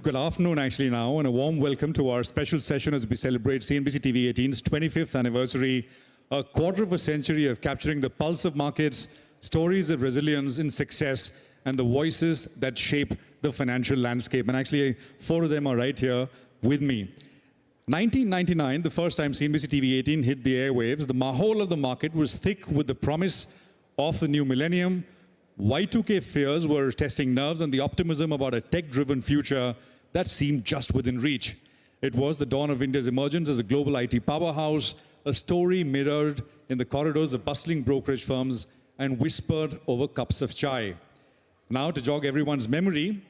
good afternoon actually now, and a warm welcome to our special session as we celebrate CNBC TV 18's 25th anniversary, a quarter of a century of capturing the pulse of markets, stories of resilience and success, and the voices that shape the financial landscape. And actually, four of them are right here with me. 1999, the first time CNBC TV 18 hit the airwaves, the mahal of the market was thick with the promise of the new millennium. Y2K fears were testing nerves and the optimism about a tech-driven future that seemed just within reach. It was the dawn of India's emergence as a global IT powerhouse, a story mirrored in the corridors of bustling brokerage firms and whispered over cups of chai. Now, to jog everyone's memory,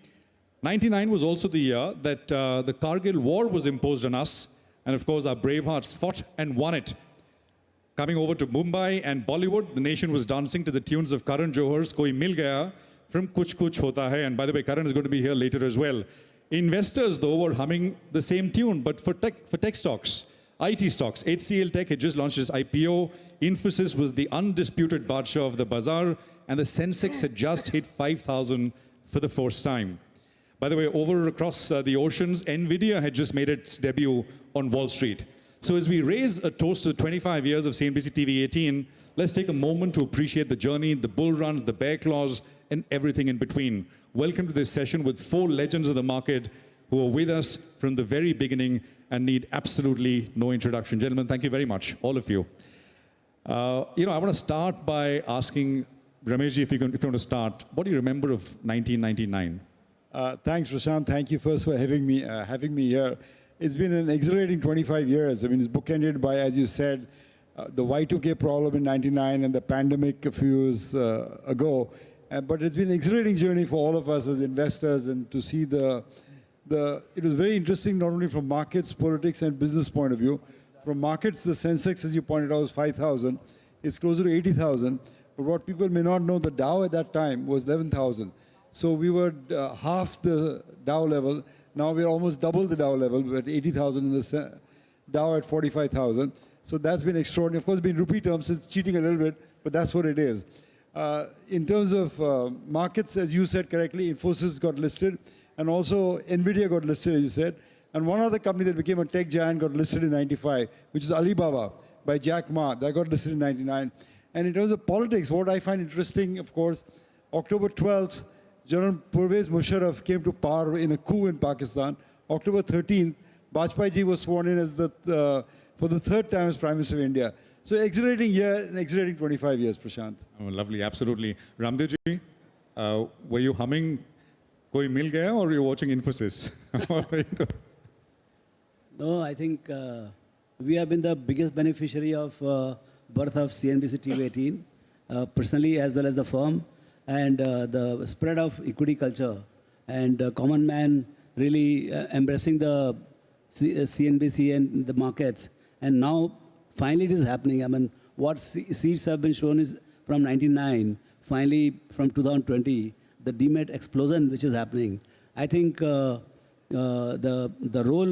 99 was also the year that the Kargil war was imposed on us, and of course our brave hearts fought and won it. Coming over to Mumbai and Bollywood, the nation was dancing to the tunes of Karan Johar's Koi Mil Gaya from Kuch Kuch Hota Hai. And by the way, Karan is going to be here later as well. Investors, though, were humming the same tune, but for tech stocks, IT stocks. HCL Tech had just launched its IPO. Infosys was the undisputed Badshah of the Bazaar, and the Sensex had just hit 5,000 for the first time. By the way, over across the oceans, NVIDIA had just made its debut on Wall Street. So as we raise a toast to 25 years of CNBC TV 18, let's take a moment to appreciate the journey, the bull runs, the bear claws, and everything in between. Welcome to this session with four legends of the market who are with us from the very beginning and need absolutely no introduction. Gentlemen, thank you very much, all of you. I want to start by asking Rameshji, if you want to start, what do you remember of 1999? Thanks, Prashant. Thank you first for having me here. It's been an exhilarating 25 years. I mean, it's bookended by, as you said, the Y2K problem in 99 and the pandemic a few years ago. But it's been an exhilarating journey for all of us as investors, and to see it was very interesting, not only from markets, politics, and business point of view. From markets, the Sensex, as you pointed out, was 5,000. It's closer to 80,000. But what people may not know, the Dow at that time was 11,000. So we were half the Dow level. Now we're almost double the Dow level. We're at 80,000 in the Dow at 45,000. So that's been extraordinary. Of course, in rupee terms, it's cheating a little bit, but that's what it is. In terms of markets, as you said correctly, Infosys got listed, and also NVIDIA got listed, as you said. And one other company that became a tech giant got listed in 95, which is Alibaba by Jack Ma. That got listed in 99. And in terms of politics, what I find interesting, of course, October 12th, General Pervez Musharraf came to power in a coup in Pakistan. October 13th, Bajpayee ji was sworn in as for the third time as Prime Minister of India. So exhilarating year, and exhilarating 25 years, Prashant. Oh, lovely, absolutely. Ramdev ji, were you humming Koi Mil Gaya or were you watching Infosys? No, I think we have been the biggest beneficiary of birth of CNBC TV 18, personally as well as the firm. And the spread of equity culture and common man really embracing the CNBC and the markets. And now, finally, it is happening. I mean, what seeds have been shown is from 99, finally from 2020, the demat explosion which is happening. I think the role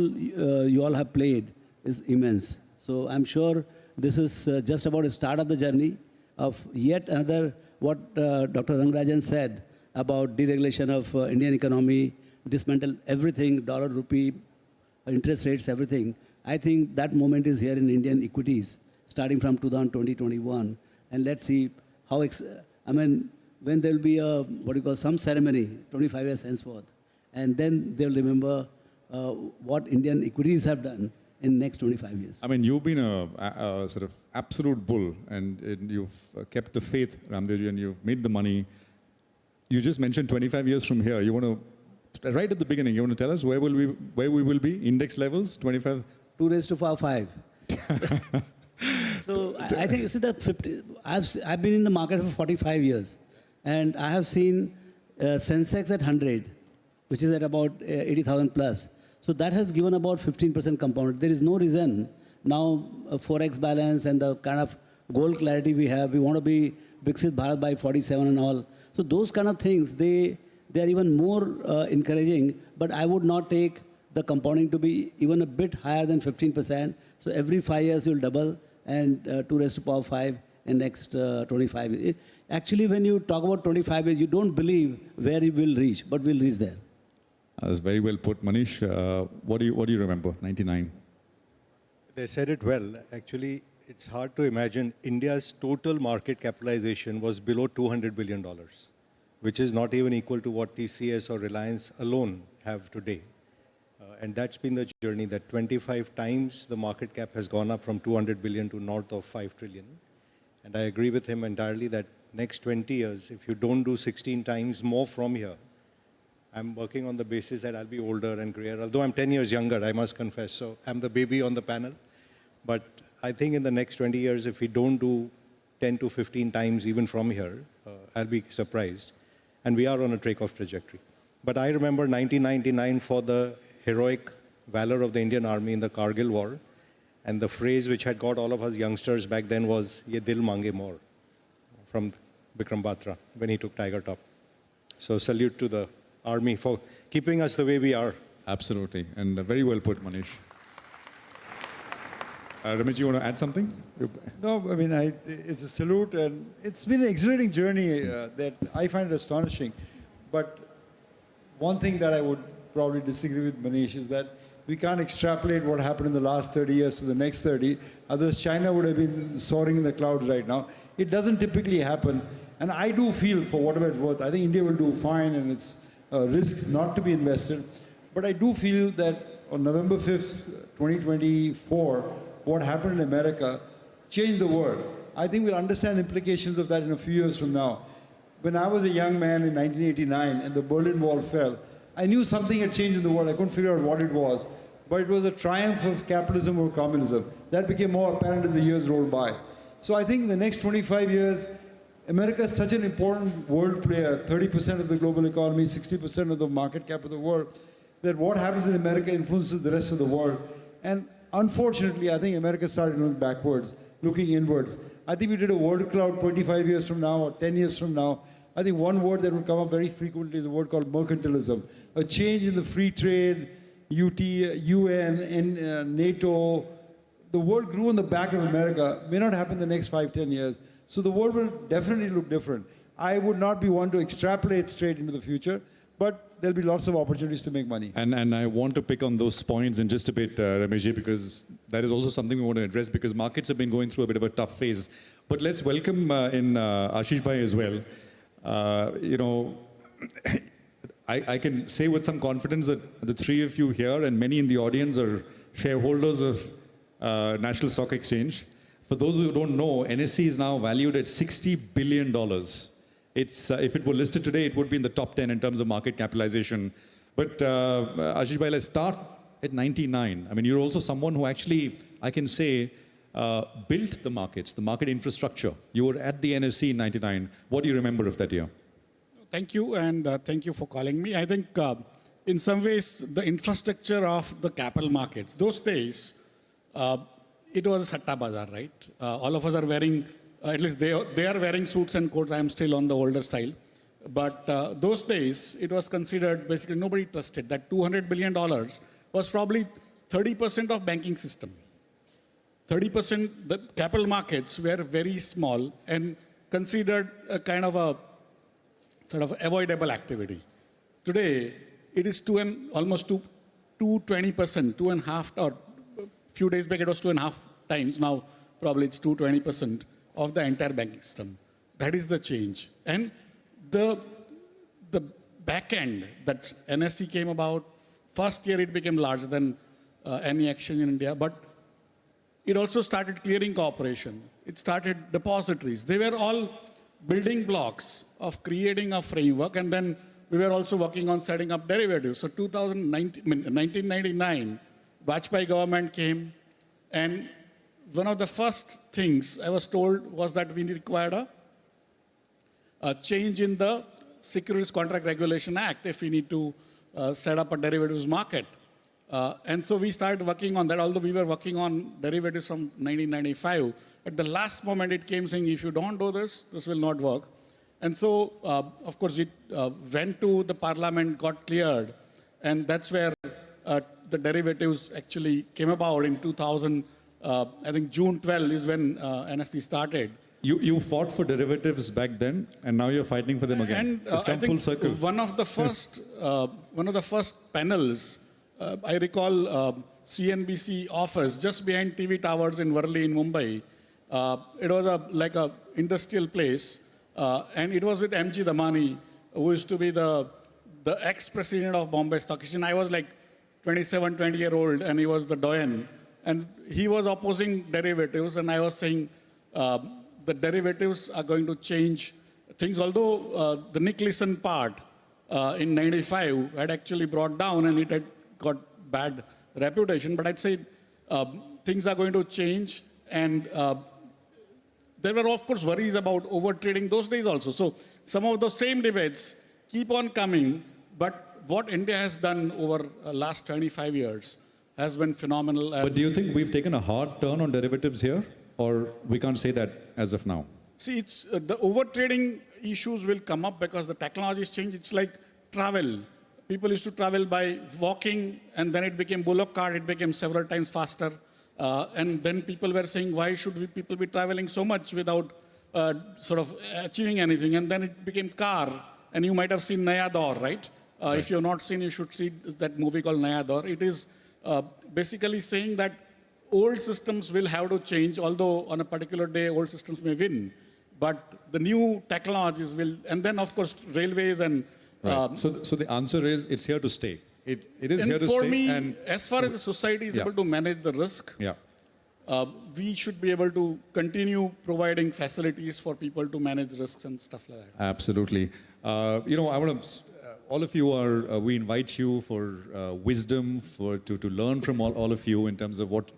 you all have played is immense. So I'm sure this is just about the start of the journey of yet another, what Dr. Rangarajan said about deregulation of Indian economy, dismantle everything, dollar, rupee, interest rates, everything. I think that moment is here in Indian equities, starting from 2020-21. And let's see how, when there will be some ceremony, 25 years henceforth. And then they'll remember what Indian equities have done in the next 25 years. I mean, you've been a sort of absolute bull, and you've kept the faith, Ramdevji, and you've made the money. You just mentioned 25 years from here. You want to, right at the beginning, you want to tell us where we will be? Index levels, 25? 2 raised to power 5. So I think, you see, that 50, I've been in the market for 45 years, and I have seen Sensex at 100, which is at about 80,000 plus. So that has given about 15% compounded. There is no reason now Forex balance and the kind of goal clarity we have, we want to be Viksit Bharat by 47 and all. So those kind of things, they are even more encouraging, but I would not take the compounding to be even a bit higher than 15%. So every 5 years you'll double, and 2 raised to power 5 in next 25 years. Actually, when you talk about 25 years, you don't believe where it will reach, but we'll reach there. That's very well put, Manish. What do you remember? 99. They said it well. Actually, it's hard to imagine India's total market capitalization was below $200 billion, which is not even equal to what TCS or Reliance alone have today. And that's been the journey, that 25 times the market cap has gone up from 200 billion to north of 5 trillion. And I agree with him entirely that next 20 years, if you don't do 16 times more from here, I'm working on the basis that I'll be older and grayer, although I'm 10 years younger, I must confess. So I'm the baby on the panel. But I think in the next 20 years, if we don't do 10 to 15 times even from here, I'll be surprised. And we are on a takeoff trajectory. But I remember 1999 for the heroic valor of the Indian Army in the Kargil War. And the phrase which had got all of us youngsters back then was, "Ye dil mange more," from Bikram Batra when he took Tiger Top. So salute to the Army for keeping us the way we are. Absolutely. And very well put, Manish. Ramesh, you want to add something? No, I mean, it's a salute, and it's been an exhilarating journey that I find astonishing. But one thing that I would probably disagree with Manish is that we can't extrapolate what happened in the last 30 years to the next 30. Otherwise, China would have been soaring in the clouds right now. It doesn't typically happen. And I do feel, for whatever it's worth, I think India will do fine, and it's a risk not to be invested. But I do feel that on November 5th, 2024, what happened in America changed the world. I think we'll understand the implications of that in a few years from now. When I was a young man in 1989 and the Berlin Wall fell, I knew something had changed in the world. I couldn't figure out what it was. But it was a triumph of capitalism over communism. That became more apparent as the years rolled by. So I think in the next 25 years, America is such an important world player, 30% of the global economy, 60% of the market cap of the world, that what happens in America influences the rest of the world. And unfortunately, I think America started looking backwards, looking inwards. I think we did a word cloud 25 years from now or 10 years from now. I think one word that would come up very frequently is a word called mercantilism. A change in the free trade, UN, and NATO. The world grew on the back of America. May not happen in the next 5, 10 years. So the world will definitely look different. I would not be one to extrapolate straight into the future, but there'll be lots of opportunities to make money. And I want to pick on those points in just a bit, Rameshji, because that is also something we want to address, because markets have been going through a bit of a tough phase. But let's welcome in Ashish Bhai as well. I can say with some confidence that the three of you here and many in the audience are shareholders of National Stock Exchange. For those who don't know, NSE is now valued at $60 billion. It's, if it were listed today, it would be in the top 10 in terms of market capitalization. But Ashish Bhai, let's start at 99. I mean, you're also someone who actually, I can say, built the markets, the market infrastructure. You were at the NSE in 99. What do you remember of that year? Thank you, and thank you for calling me. I think in some ways, the infrastructure of the capital markets, those days, it was a satta bazaar, right? All of us are wearing, at least they are wearing suits and coats. I am still on the older style. But those days, it was considered, basically nobody trusted. That $200 billion was probably 30% of banking system. 30%, the capital markets were very small and considered a kind of a sort of avoidable activity. Today, it is almost 220%, 2.5, or a few days back it was 2.5 times. Now probably it's 220% of the entire banking system. That is the change. And the back end that NSE came about, first year it became larger than any exchange in India, but it also started clearing corporation. It started depositories. They were all building blocks of creating a framework, and then we were also working on setting up derivatives. So 1999, Vajpayee government came, and one of the first things I was told was that we required a change in the Securities Contract Regulation Act if we need to set up a derivatives market. And so we started working on that, although we were working on derivatives from 1995. At the last moment, it came saying, if you don't do this, this will not work. And so, of course, it went to the parliament, got cleared, and that's where the derivatives actually came about in 2000. I think June 12 is when NSE started. You fought for derivatives back then, and now you're fighting for them again. And It's I come think full circle. one of the first panels, I recall CNBC office just behind TV towers in Worli in Mumbai. It was like a industrial place, and it was with M.G. Damani, who used to be the ex-president of Bombay Stock Exchange. I was like 27, 20-year-old, and he was the doyen. And he was opposing derivatives, and I was saying the derivatives are going to change things. Although the Nick Leeson part in 95 had actually brought down, and it had got bad reputation. But I'd say things are going to change, and there were, of course, worries about overtrading those days also. So some of those same debates keep on coming, but what India has done over last 25 years has been phenomenal. But do you think we've taken a hard turn on derivatives here, or we can't say that as of now? See, it's the overtrading issues will come up because the technology is changed. It's like travel. People used to travel by walking, and then it became bullock cart. It became several times faster. And then people were saying, why should people be traveling so much without sort of achieving anything? And then it became car. And you might have seen Naya Daur, right? If you have not seen, you should see that movie called Naya Daur. It is basically saying that old systems will have to change, although on a particular day, old systems may win. But the new technologies will, and then of course, railways and... Right. So the answer is it's here to stay. It is and here to for stay. me, And as far as the society is able to manage the risk, yeah. we should be able to continue providing facilities for people to manage risks and stuff like that. Absolutely. I want to. All of you are. We invite you for wisdom, to learn from all of you in terms of what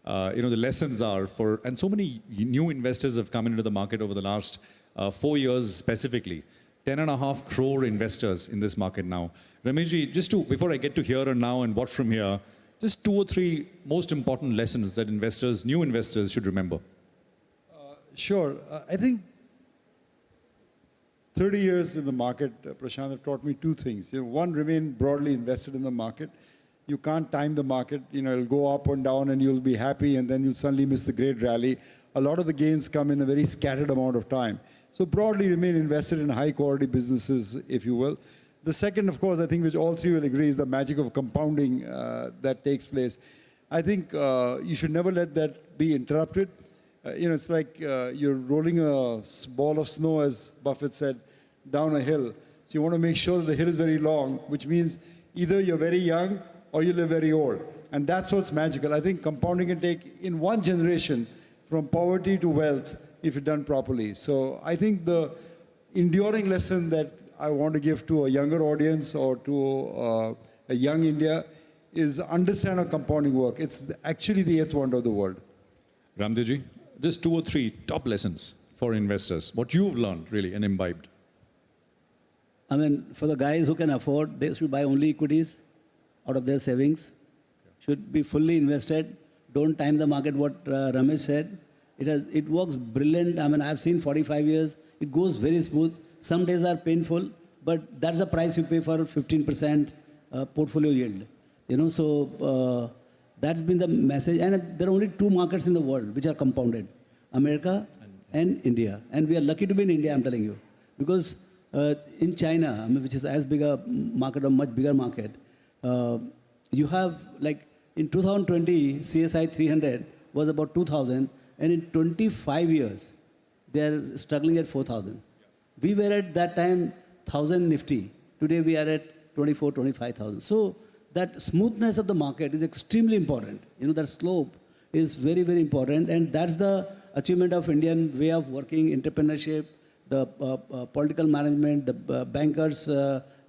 the lessons are for. And so many new investors have come into the market over the last 4 years specifically. 10.5 crore investors in this market now. Rameshji, before I get to here and now and what from here, just 2 or 3 most important lessons that new investors should remember. Sure. I think 30 years in the market, Prashant, have taught me 2 things. One, remain broadly invested in the market. You can't time the market. It'll go up and down and you'll be happy and then you'll suddenly miss the great rally. A lot of the gains come in a very scattered amount of time. So broadly remain invested in high quality businesses, if you will. The second, of course, I think which all 3 will agree is the magic of compounding that takes place. I think you should never let that be interrupted. It's like you're rolling a ball of snow, as Buffett said, down a hill. So you want to make sure that the hill is very long, which means either you're very young or you live very old. And that's what's magical. I think compounding can take, in one generation, from poverty to wealth, if it's done properly. So I think the enduring lesson that I want to give to a younger audience or to a young India is understand how compounding work. It's actually the 8th wonder of the world. Ramdevji, just 2 or 3 top lessons for investors. What you've learned really and imbibed. I mean, for the guys who can afford, they should buy only equities out of their savings. Should be fully invested. Don't time the market, what Ramesh said. It works brilliant. I mean, I've seen 45 years. It goes very smooth. Some days are painful, but that's the price you pay for 15% portfolio yield. So that's been the message. And there are only 2 markets in the world which are compounded, America and India. And we are lucky to be in India, I'm telling you. Because in China, which is as big a market, a much bigger market, you have, like, in 2020, CSI 300 was about 2,000, and in 25 years, they are struggling at 4,000. We were at that time 1,000 Nifty. Today we are at 24, 25,000. So that smoothness of the market is extremely important. That slope is very, very important, and that's the achievement of Indian way of working, entrepreneurship, the political management, the bankers'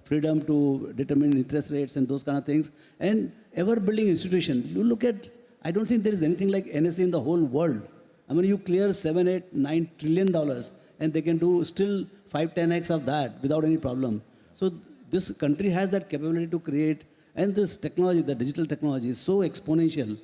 freedom to determine interest rates and those kind of things, and ever-building institution. You look at, I don't think there is anything like NSE in the whole world. I mean, you clear $7, $8, $9 trillion, and they can do still 5, 10x of that without any problem. So this country has that capability to create, and this technology, the digital technology, is so exponential.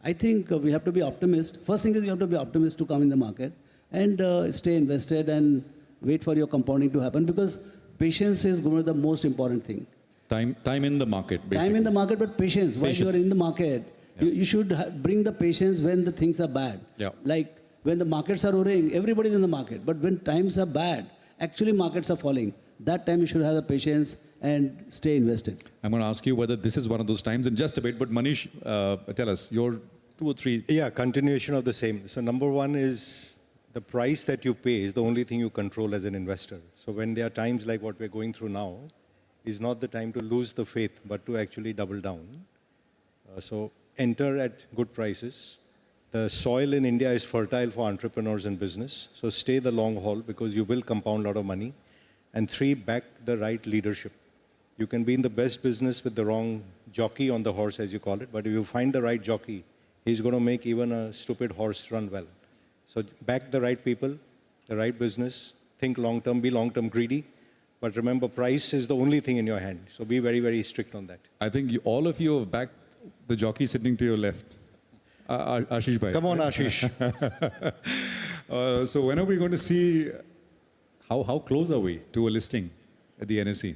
I think we have to be optimist. First thing is you have to be optimist to come in the market and stay invested and wait for your compounding to happen, because patience is going to be the most important thing. Time in the market, basically. Time in the market, but patience. While you are in the market, you should bring the patience when the things are bad. Yeah. Like When the markets are roaring, everybody's in the market. But when times are bad, actually markets are falling. That time you should have the patience and stay invested. I'm going to ask you whether this is one of those times in just a bit, but Manish, tell us your 2 or 3. Yeah, continuation of the same. So number one is the price that you pay is the only thing you control as an investor. So when there are times like what we're going through now, is not the time to lose the faith, but to actually double down. So enter at good prices. The soil in India is fertile for entrepreneurs and business. So stay the long haul because you will compound a lot of money. And 3, back the right leadership. You can be in the best business with the wrong jockey on the horse, as you call it. But if you find the right jockey, he's going to make even a stupid horse run well. So back the right people, the right business, think long term, be long term greedy. But remember, price is the only thing in your hand. So be very, very strict on that. I think all of you have backed the jockey sitting to your left. Ashish Bhai. Come on, Ashish. So when are we going to see, how close are we to a listing at the NSE?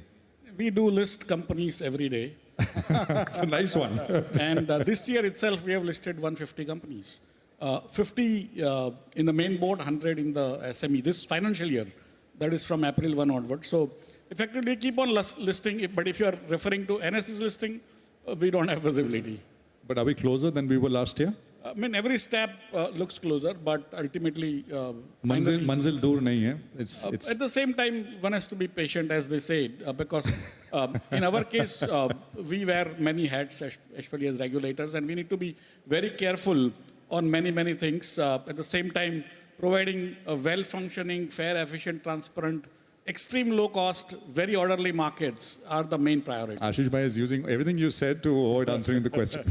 We do list companies every day. It's a nice one. And this year itself, we have listed 150 companies. 50 in the main board, 100 in the SME. This financial year, that is from April 1 onward. So effectively, keep on listing. But if you are referring to NSE's listing, we don't have visibility. But are we closer than we were last year? I mean, every step looks closer, but ultimately, finally, Manzil dur nahi hai. It's at the same time, one has to be patient, as they say, because in our case, we wear many hats, especially as regulators, and we need to be very careful on many, many things. At the same time, providing a well-functioning, fair, efficient, transparent, extreme low-cost, very orderly markets are the main priority. Ashish Bhai is using everything you said to avoid answering the question.